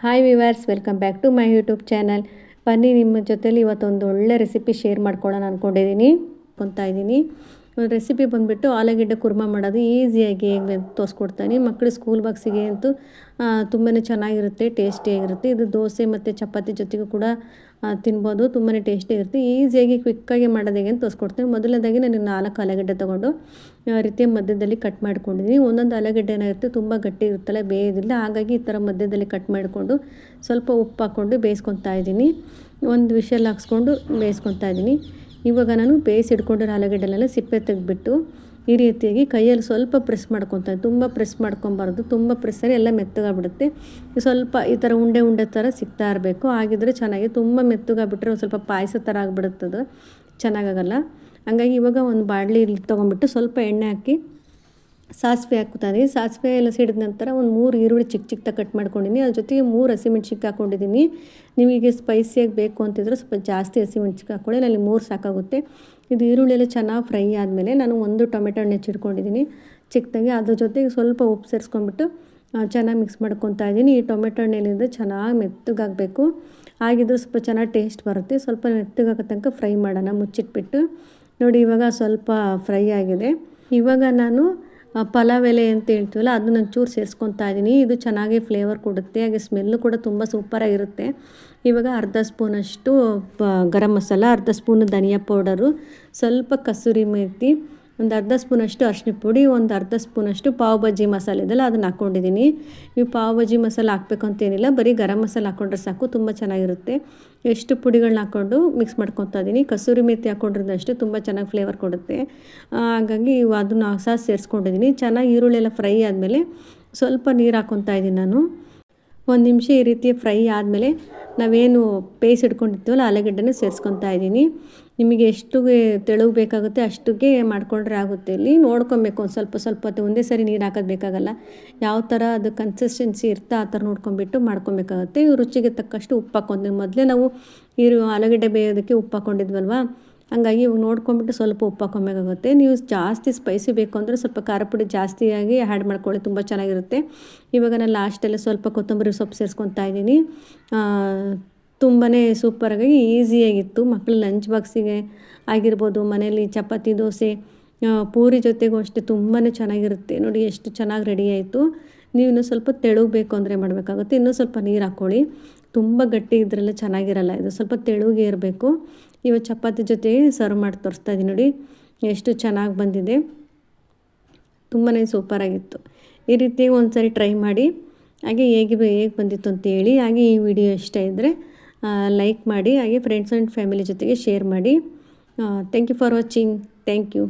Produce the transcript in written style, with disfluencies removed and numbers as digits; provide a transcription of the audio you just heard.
Hi viewers, welcome back to my YouTube channel. ಬನ್ನಿ ನಿಮ್ಮ ಜೊತೆಲಿ ಇವತ್ತೊಂದು ಒಳ್ಳೆ ರೆಸಿಪಿ ಶೇರ್ ಮಾಡ್ಕೊಳ್ಳೋಣ ಅಂದ್ಕೊಂಡಿದ್ದೀನಿ. ಒಂದು ರೆಸಿಪಿ ಬಂದುಬಿಟ್ಟು ಆಲೂಗೆಡ್ಡೆ ಕುರ್ಮಾ ಮಾಡೋದು ಈಸಿಯಾಗಿ ಹೇಗೆ ತೋರಿಸ್ಕೊಡ್ತಾನೆ. ಮಕ್ಕಳು ಸ್ಕೂಲ್ ಬಾಕ್ಸಿಗೆ ಅಂತೂ ತುಂಬಾ ಚೆನ್ನಾಗಿರುತ್ತೆ, ಟೇಸ್ಟಿಯಾಗಿರುತ್ತೆ. ಇದು ದೋಸೆ ಮತ್ತು ಚಪಾತಿ ಜೊತೆಗೂ ಕೂಡ ತಿನ್ಬೋದು. ತುಂಬಾ ಟೇಸ್ಟಿಯಾಗಿರುತ್ತೆ. ಈಸಿಯಾಗಿ ಕ್ವಿಕ್ಕಾಗಿ ಮಾಡೋದು ಹೇಗೆ ಅಂತ ತೋರಿಸ್ಕೊಡ್ತೀನಿ. ಮೊದಲನೇದಾಗಿ ನಾನು 4 ಆಲೂಗೆಡ್ಡೆ ತೊಗೊಂಡು ರೀತಿಯ ಮಧ್ಯದಲ್ಲಿ ಕಟ್ ಮಾಡ್ಕೊಂಡಿದ್ದೀನಿ. ಒಂದೊಂದು ಆಲೂಗೆಡ್ಡೆ ಏನಾಗಿರುತ್ತೆ ತುಂಬ ಗಟ್ಟಿ ಇರುತ್ತಲ್ಲ, ಬೇಯೋದಿಲ್ಲ. ಹಾಗಾಗಿ ಈ ಥರ ಮಧ್ಯದಲ್ಲಿ ಕಟ್ ಮಾಡಿಕೊಂಡು ಸ್ವಲ್ಪ ಉಪ್ಪು ಹಾಕ್ಕೊಂಡು ಬೇಯಿಸ್ಕೊತಾ ಇದ್ದೀನಿ. ಒಂದು ವಿಷಲ್ ಹಾಕ್ಸ್ಕೊಂಡು ಬೇಯಿಸ್ಕೊತಾ ಇದ್ದೀನಿ. ಇವಾಗ ನಾನು ಬೇಯಿಸಿಡ್ಕೊಂಡಿರೋ ಆಲೂಗೆಡ್ಡೆನೆಲ್ಲ ಸಿಪ್ಪೆ ತೆಗೆದ್ಬಿಟ್ಟು ಈ ರೀತಿಯಾಗಿ ಕೈಯಲ್ಲಿ ಸ್ವಲ್ಪ ಪ್ರೆಸ್ ಮಾಡ್ಕೊತಾರೆ. ತುಂಬ ಪ್ರೆಸ್ ಮಾಡ್ಕೊಬಾರ್ದು, ತುಂಬ ಪ್ರೆಸ್ಸಲ್ಲಿ ಎಲ್ಲ ಮೆತ್ತಗಾಗ್ಬಿಡುತ್ತೆ. ಸ್ವಲ್ಪ ಈ ಥರ ಉಂಡೆ ಥರ ಸಿಗ್ತಾ ಇರಬೇಕು, ಆಗಿದ್ರೆ ಚೆನ್ನಾಗಿ. ತುಂಬ ಮೆತ್ತಗಾಗ್ಬಿಟ್ರೆ ಒಂದು ಸ್ವಲ್ಪ ಪಾಯಸ ಥರ ಆಗಿಬಿಡುತ್ತದು, ಚೆನ್ನಾಗಾಗಲ್ಲ. ಹಂಗಾಗಿ ಇವಾಗ ಒಂದು ಬಾಣಲಿ ತೊಗೊಂಬಿಟ್ಟು ಸ್ವಲ್ಪ ಎಣ್ಣೆ ಹಾಕಿ ಸಾಸಿವೆ ಹಾಕ್ತಾಯಿದ್ದೀನಿ. ಸಾಸಿವೆ ಎಲ್ಲ ಸಿಡಿದ ನಂತರ ಒಂದು 3 ಈರುಳ್ಳಿ ಚಿಕ್ಕ ಕಟ್ ಮಾಡ್ಕೊಂಡಿದ್ದೀನಿ. ಅದ್ರ ಜೊತೆಗೆ 3 ಹಸಿಮೆಣ್ಸಿನ್ಕಾಯಿ ಹಾಕ್ಕೊಂಡಿದ್ದೀನಿ. ನಿಮಗೆ ಸ್ಪೈಸಿಯಾಗಿ ಬೇಕು ಅಂತಿದ್ರೆ ಸ್ವಲ್ಪ ಜಾಸ್ತಿ ಹಸಿಮೆಣ್ಸಿನ್ಕಾಯಿ ಹಾಕ್ಕೊಳ್ಳಿ, ನನಗೆ 3 ಸಾಕಾಗುತ್ತೆ. ಇದು ಈರುಳ್ಳಿ ಎಲ್ಲ ಚೆನ್ನಾಗಿ ಫ್ರೈ ಆದಮೇಲೆ ನಾನು 1 ಟೊಮೆಟೊ ಹಣ್ಣು ಹೆಚ್ಚಿಟ್ಕೊಂಡಿದ್ದೀನಿ ಚಿಕ್ಕದಾಗಿ. ಅದ್ರ ಜೊತೆಗೆ ಸ್ವಲ್ಪ ಉಪ್ಪು ಸೇರಿಸ್ಕೊಂಡ್ಬಿಟ್ಟು ಚೆನ್ನಾಗಿ ಮಿಕ್ಸ್ ಮಾಡ್ಕೊತಾ ಇದ್ದೀನಿ. ಈ ಟೊಮೆಟೊ ಹಣ್ಣೇನಿಂದ ಚೆನ್ನಾಗಿ ಮೆತ್ತಗಾಗಬೇಕು, ಆಗಿದ್ರೆ ಸ್ವಲ್ಪ ಚೆನ್ನಾಗಿ ಟೇಸ್ಟ್ ಬರುತ್ತೆ. ಸ್ವಲ್ಪ ಮೆತ್ತಗಾಗೋ ತನಕ ಫ್ರೈ ಮಾಡೋಣ ಮುಚ್ಚಿಟ್ಬಿಟ್ಟು. ನೋಡಿ, ಇವಾಗ ಸ್ವಲ್ಪ ಫ್ರೈ ಆಗಿದೆ. ಇವಾಗ ನಾನು ಪಲಾವ್ ಎಲೆ ಅಂತ ಹೇಳ್ತೀವಲ್ಲ, ಅದನ್ನ ಒಂಚೂರು ಸೇರಿಸ್ಕೊತಾ ಇದ್ದೀನಿ. ಇದು ಚೆನ್ನಾಗಿ ಫ್ಲೇವರ್ ಕೊಡುತ್ತೆ, ಹಾಗೆ ಸ್ಮೆಲ್ಲು ಕೂಡ ತುಂಬ ಸೂಪರಾಗಿರುತ್ತೆ. ಇವಾಗ ಅರ್ಧ ಸ್ಪೂನಷ್ಟು ಗರಂ ಮಸಾಲ, ಅರ್ಧ ಸ್ಪೂನು ಧನಿಯಾ ಪೌಡರು, ಸ್ವಲ್ಪ ಕಸೂರಿ ಮೇಥಿ, ಒಂದು ಅರ್ಧ ಸ್ಪೂನಷ್ಟು ಅರಿಶಿನ ಪುಡಿ, ಒಂದು ಅರ್ಧ ಸ್ಪೂನಷ್ಟು ಪಾವ್ ಭಾಜಿ ಮಸಾಲೆ ಇದೆಲ್ಲ ಅದನ್ನು ಹಾಕ್ಕೊಂಡಿದ್ದೀನಿ. ನೀವು ಪಾವ್ ಭಾಜಿ ಮಸಾಲೆ ಹಾಕಬೇಕು ಅಂತೇನಿಲ್ಲ, ಬರೀ ಗರಂ ಮಸಾಲೆ ಹಾಕ್ಕೊಂಡ್ರೆ ಸಾಕು, ತುಂಬ ಚೆನ್ನಾಗಿರುತ್ತೆ. ಎಷ್ಟು ಪುಡಿಗಳನ್ನ ಹಾಕ್ಕೊಂಡು ಮಿಕ್ಸ್ ಮಾಡ್ಕೊತಾ ಇದ್ದೀನಿ. ಕಸೂರಿ ಮೇಥಿ ಹಾಕ್ಕೊಂಡಿರೋದಷ್ಟು ತುಂಬ ಚೆನ್ನಾಗಿ ಫ್ಲೇವರ್ ಕೊಡುತ್ತೆ. ಹಾಗಾಗಿ ಅದನ್ನು ಸಹ ಸೇರಿಸ್ಕೊಂಡಿದ್ದೀನಿ. ಚೆನ್ನಾಗಿ ಈರುಳ್ಳಿ ಎಲ್ಲ ಫ್ರೈ ಆದಮೇಲೆ ಸ್ವಲ್ಪ ನೀರು ಹಾಕ್ಕೊತಾ ಇದ್ದೀನಿ ನಾನು. 1 ನಿಮಿಷ ಈ ರೀತಿ ಫ್ರೈ ಆದಮೇಲೆ ನಾವೇನು ಬೇಯಿಸಿಡ್ಕೊಂಡಿರ್ತೀವಲ್ಲ ಆಲೂಗಡ್ಡೆನ ಸೇರಿಸ್ಕೊತಾ ಇದ್ದೀನಿ. ನಿಮಗೆ ಎಷ್ಟು ತೆಳು ಬೇಕಾಗುತ್ತೆ ಅಷ್ಟಿಗೆ ಮಾಡಿಕೊಂಡ್ರೆ ಆಗುತ್ತೆ. ಇಲ್ಲಿ ನೋಡ್ಕೊಬೇಕು, ಒಂದು ಸ್ವಲ್ಪ ಒಂದೇ ಸರಿ ನೀರು ಹಾಕೋದು ಬೇಕಾಗಲ್ಲ. ಯಾವ ಥರ ಅದು ಕನ್ಸಿಸ್ಟೆನ್ಸಿ ಇರ್ತಾ ಆ ಥರ ನೋಡ್ಕೊಂಬಿಟ್ಟು ಮಾಡ್ಕೊಬೇಕಾಗುತ್ತೆ. ರುಚಿಗೆ ತಕ್ಕಷ್ಟು ಉಪ್ಪು ಹಾಕ್ಕೊಂತೀನಿ. ಮೊದಲೇ ನಾವು ಆಲೂಗಡ್ಡೆ ಬೇಯೋದಕ್ಕೆ ಉಪ್ಪು ಹಾಕ್ಕೊಂಡಿದ್ವಲ್ವ, ಹಂಗಾಗಿ ಇವಾಗ ನೋಡ್ಕೊಂಬಿಟ್ಟು ಸ್ವಲ್ಪ ಉಪ್ಪು ಹಾಕ್ಕೊಬೇಕಾಗುತ್ತೆ. ನೀವು ಜಾಸ್ತಿ ಸ್ಪೈಸಿ ಬೇಕು ಅಂದರೆ ಸ್ವಲ್ಪ ಖಾರ ಪುಡಿ ಜಾಸ್ತಿಯಾಗಿ ಆ್ಯಡ್ ಮಾಡ್ಕೊಳ್ಳಿ, ತುಂಬ ಚೆನ್ನಾಗಿರುತ್ತೆ. ಇವಾಗ ನಾನು ಲಾಸ್ಟಲ್ಲಿ ಸ್ವಲ್ಪ ಕೊತ್ತಂಬರಿ ಸೊಪ್ಪು ಸೇರಿಸ್ಕೊತಾ ಇದ್ದೀನಿ. ತುಂಬಾ ಸೂಪರಾಗಿ ಈಸಿಯಾಗಿತ್ತು. ಮಕ್ಕಳು ಲಂಚ್ ಬಾಕ್ಸಿಗೆ ಆಗಿರ್ಬೋದು, ಮನೇಲಿ ಚಪಾತಿ ದೋಸೆ ಪೂರಿ ಜೊತೆಗೂ ಅಷ್ಟೇ ತುಂಬಾ ಚೆನ್ನಾಗಿರುತ್ತೆ. ನೋಡಿ ಎಷ್ಟು ಚೆನ್ನಾಗಿ ರೆಡಿ ಆಯಿತು. ನೀವು ಇನ್ನೂ ಸ್ವಲ್ಪ ತೆಳು ಬೇಕು ಅಂದರೆ ಮಾಡಬೇಕಾಗುತ್ತೆ. ಇನ್ನೂ ಸ್ವಲ್ಪ ನೀರು ಹಾಕ್ಕೊಳ್ಳಿ, ತುಂಬ ಗಟ್ಟಿ ಇದ್ರೆಲ್ಲ ಚೆನ್ನಾಗಿರಲ್ಲ. ಇದು ಸ್ವಲ್ಪ ತೆಳುಗೆ ಇರಬೇಕು. ಇವಾಗ ಚಪಾತಿ ಜೊತೆಗೆ ಸರ್ವ್ ಮಾಡಿ ತೋರಿಸ್ತಾ ಇದ್ದೀನಿ. ನೋಡಿ ಎಷ್ಟು ಚೆನ್ನಾಗಿ ಬಂದಿದೆ, ತುಂಬಾ ಸೂಪರಾಗಿತ್ತು. ಈ ರೀತಿ ಒಂದು ಸಾರಿ ಟ್ರೈ ಮಾಡಿ, ಹಾಗೆ ಹೇಗೆ ಬಂದಿತ್ತು ಅಂತೇಳಿ. ಹಾಗೆ ಈ ವಿಡಿಯೋ ಇಷ್ಟ ಇದ್ದರೆ ಲೈಕ್ ಮಾಡಿ, ಹಾಗೆ ಫ್ರೆಂಡ್ಸ್ ಆ್ಯಂಡ್ ಫ್ಯಾಮಿಲಿ ಜೊತೆಗೆ ಶೇರ್ ಮಾಡಿ. Thank you for watching. Thank you.